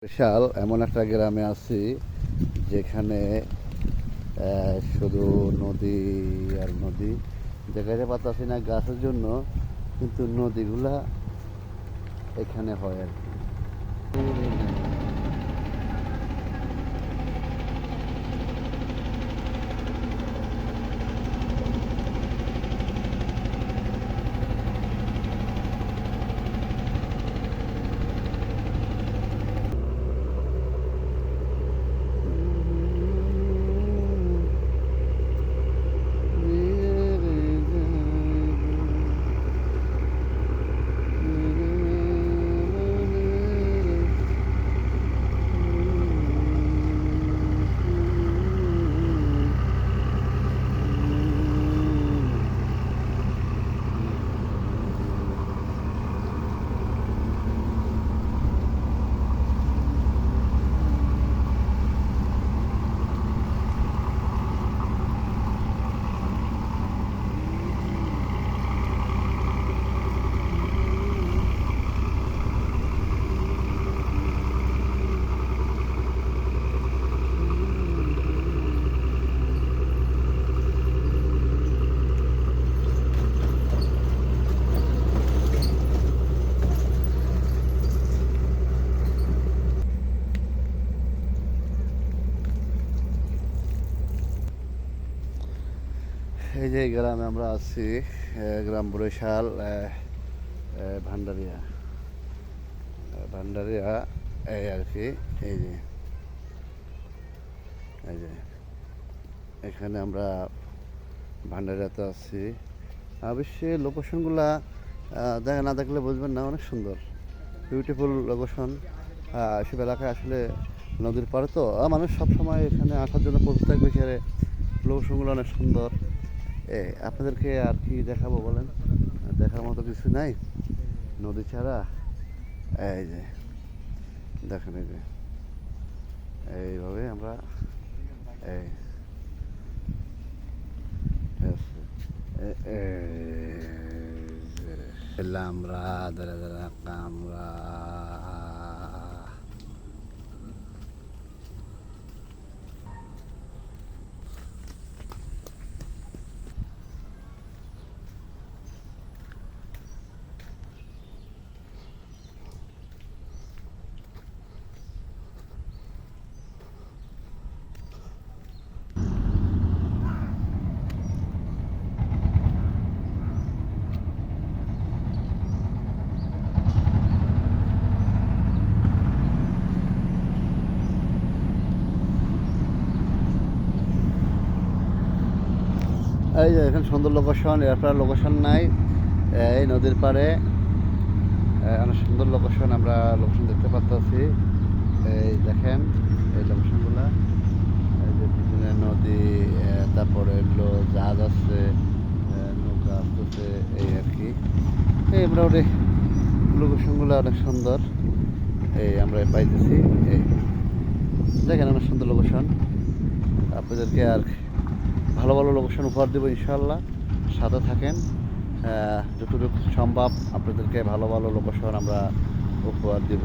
বিশাল এমন একটা গ্রামে আছি যেখানে শুধু নদী আর নদী। দেখাতে পারতাছি না গাছের জন্য, কিন্তু নদীগুলা এখানে হয় আর কি। এই যে গ্রামে আমরা আছি, গ্রাম বরিশাল ভান্ডারিয়া। ভান্ডারিয়া এই আর কি। এই যে এই যে এখানে আমরা ভান্ডারিয়াতে আছি। অবশ্যই লোকেশনগুলা দেখা না দেখলে বুঝবেন না, অনেক সুন্দর, বিউটিফুল লোকেশন। এসব এলাকায় আসলে নদীর পাড়ে তো মানুষ সবসময় এখানে আসার জন্য প্রস্তুত থাকবে। সেখানে লোকেশনগুলো অনেক সুন্দর। আপনাদেরকে আর কি দেখাবো বলেন, দেখার মতো কিছু নাই নদী ছাড়া। এই যে দেখেন, এই যে এইভাবে আমরা এই আমরা দাঁড়া দাঁড়া আমরা এই যে এখানে সুন্দর লোকেশন, এরপর লোকেশন নাই। এই নদীর পাড়ে অনেক সুন্দর লোকেশন, আমরা লোকেশন দেখতে পাচ্ছি। এই দেখেন এই লোকেশনগুলো, এই যে পিছনে নদী, তারপরে এগুলো জাহাজ আসছে, নৌকা আসতেছে, এই আর কি। এই মোটামুটি লোকেশনগুলো অনেক সুন্দর। এই আমরা পাইতেছি, এই দেখেন অনেক সুন্দর লোকেশন। আপনাদেরকে আর ভালো ভালো লোকেশন উপহার দেবো ইনশাল্লাহ, সাথে থাকেন। যতটুকু সম্ভব আপনাদেরকে ভালো ভালো লোকেশন আমরা উপহার দেব।